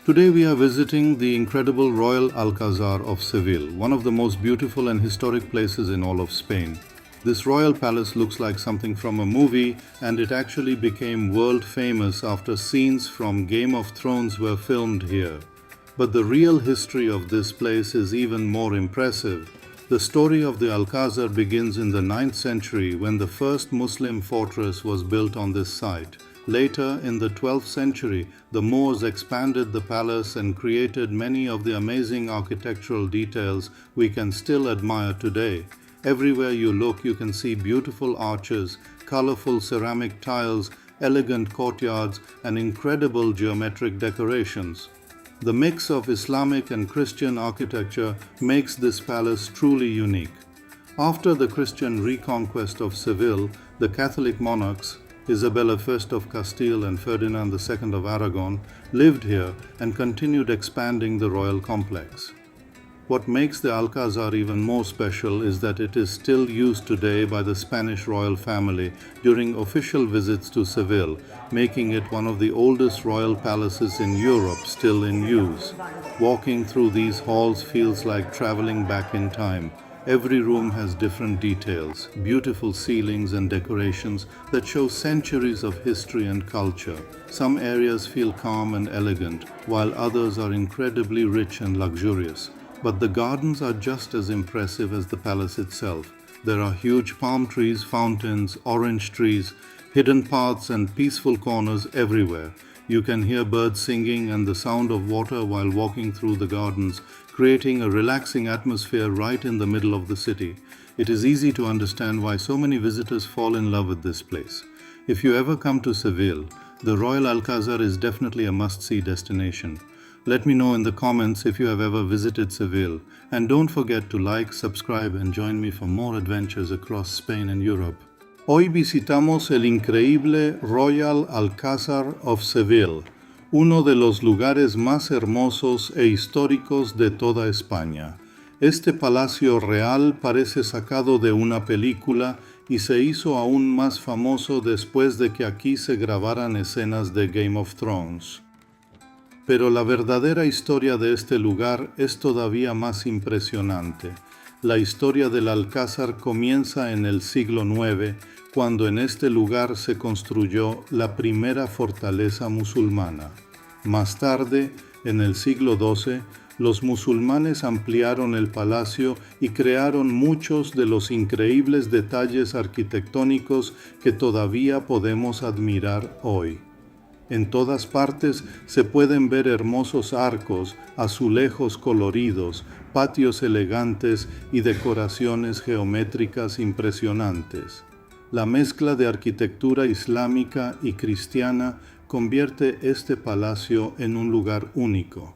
Today we are visiting the incredible Royal Alcazar of Seville, one of the most beautiful and historic places in all of Spain. This royal palace looks like something from a movie, and it actually became world famous after scenes from Game of Thrones were filmed here. But the real history of this place is even more impressive. The story of the Alcazar begins in the 9th century when the first Muslim fortress was built on this site. Later, in the 12th century, the Moors expanded the palace and created many of the amazing architectural details we can still admire today. Everywhere you look, you can see beautiful arches, colorful ceramic tiles, elegant courtyards, and incredible geometric decorations. The mix of Islamic and Christian architecture makes this palace truly unique. After the Christian reconquest of Seville, the Catholic monarchs, Isabella I of Castile and Ferdinand II of Aragon, lived here and continued expanding the royal complex. What makes the Alcazar even more special is that it is still used today by the Spanish royal family during official visits to Seville, making it one of the oldest royal palaces in Europe still in use. Walking through these halls feels like traveling back in time. Every room has different details, beautiful ceilings and decorations that show centuries of history and culture. Some areas feel calm and elegant, while others are incredibly rich and luxurious. But the gardens are just as impressive as the palace itself. There are huge palm trees, fountains, orange trees, hidden paths, and peaceful corners everywhere. You can hear birds singing and the sound of water while walking through the gardens, creating a relaxing atmosphere right in the middle of the city. It is easy to understand why so many visitors fall in love with this place. If you ever come to Seville, the Royal Alcazar is definitely a must-see destination. Let me know in the comments if you have ever visited Seville, and don't forget to like, subscribe, and join me for more adventures across Spain and Europe. Hoy visitamos el increíble Royal Alcázar of Seville, uno de los lugares más hermosos e históricos de toda España. Este palacio real parece sacado de una película y se hizo aún más famoso después de que aquí se grabaran escenas de Game of Thrones. Pero la verdadera historia de este lugar es todavía más impresionante. La historia del Alcázar comienza en el siglo IX, cuando en este lugar se construyó la primera fortaleza musulmana. Más tarde, en el siglo XII, los musulmanes ampliaron el palacio y crearon muchos de los increíbles detalles arquitectónicos que todavía podemos admirar hoy. En todas partes se pueden ver hermosos arcos, azulejos coloridos, patios elegantes y decoraciones geométricas impresionantes. La mezcla de arquitectura islámica y cristiana convierte este palacio en un lugar único.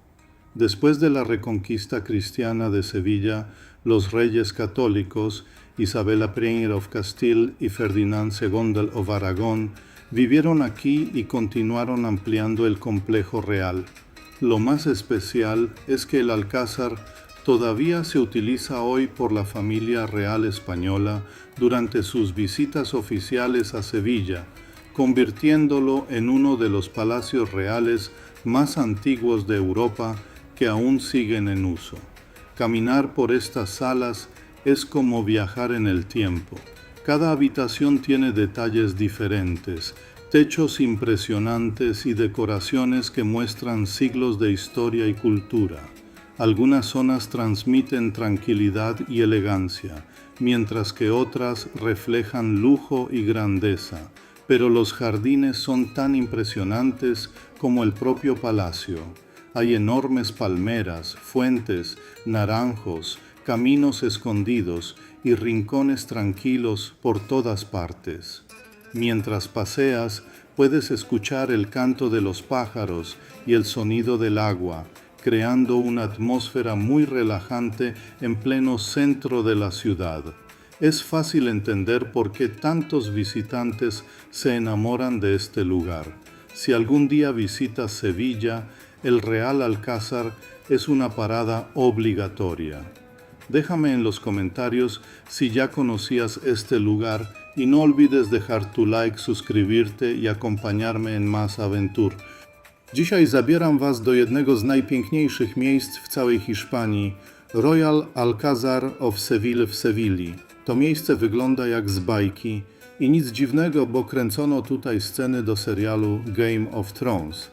Después de la reconquista cristiana de Sevilla, los reyes católicos, Isabella I of Castile y Ferdinand II of Aragón, vivieron aquí y continuaron ampliando el complejo real. Lo más especial es que el Alcázar todavía se utiliza hoy por la familia real española durante sus visitas oficiales a Sevilla, convirtiéndolo en uno de los palacios reales más antiguos de Europa que aún siguen en uso. Caminar por estas salas es como viajar en el tiempo. Cada habitación tiene detalles diferentes, techos impresionantes y decoraciones que muestran siglos de historia y cultura. Algunas zonas transmiten tranquilidad y elegancia, mientras que otras reflejan lujo y grandeza, pero los jardines son tan impresionantes como el propio palacio. Hay enormes palmeras, fuentes, naranjos, caminos escondidos y rincones tranquilos por todas partes. Mientras paseas, puedes escuchar el canto de los pájaros y el sonido del agua, creando una atmósfera muy relajante en pleno centro de la ciudad. Es fácil entender por qué tantos visitantes se enamoran de este lugar. Si algún día visitas Sevilla, el Real Alcázar es una parada obligatoria. Déjame en los comentarios si ya conocías este lugar y no olvides dejar tu like, suscribirte y acompañarme en más aventur. Dzisiaj zabieram Was do jednego z najpiękniejszych miejsc w całej Hiszpanii, Royal Alcázar of Seville w Sewilli. To miejsce wygląda jak z bajki i nic dziwnego, bo kręcono tutaj sceny do serialu Game of Thrones.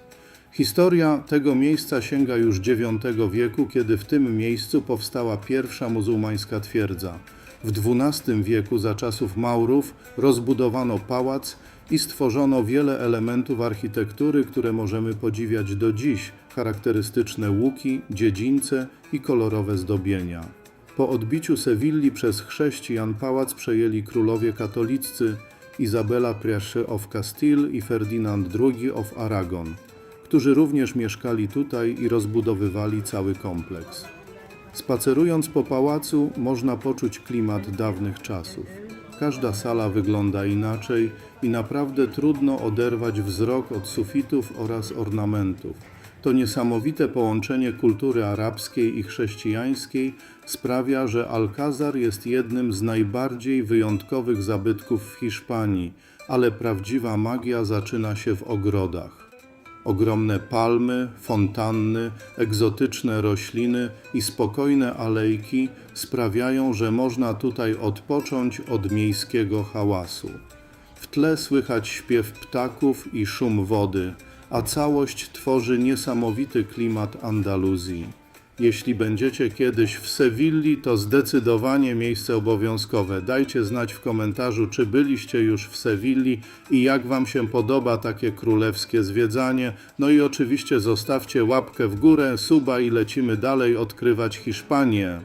Historia tego miejsca sięga już IX wieku, kiedy w tym miejscu powstała pierwsza muzułmańska twierdza. W XII wieku za czasów Maurów rozbudowano pałac i stworzono wiele elementów architektury, które możemy podziwiać do dziś, charakterystyczne łuki, dziedzińce i kolorowe zdobienia. Po odbiciu Sewilli przez chrześcijan pałac przejęli królowie katoliccy Izabela I of Castile i Ferdynand II of Aragon, którzy również mieszkali tutaj i rozbudowywali cały kompleks. Spacerując po pałacu można poczuć klimat dawnych czasów. Każda sala wygląda inaczej i naprawdę trudno oderwać wzrok od sufitów oraz ornamentów. To niesamowite połączenie kultury arabskiej i chrześcijańskiej sprawia, że Alcázar jest jednym z najbardziej wyjątkowych zabytków w Hiszpanii, ale prawdziwa magia zaczyna się w ogrodach. Ogromne palmy, fontanny, egzotyczne rośliny i spokojne alejki sprawiają, że można tutaj odpocząć od miejskiego hałasu. W tle słychać śpiew ptaków i szum wody, a całość tworzy niesamowity klimat Andaluzji. Jeśli będziecie kiedyś w Sewilli, to zdecydowanie miejsce obowiązkowe. Dajcie znać w komentarzu, czy byliście już w Sewilli i jak Wam się podoba takie królewskie zwiedzanie. No i oczywiście zostawcie łapkę w górę, suba i lecimy dalej odkrywać Hiszpanię.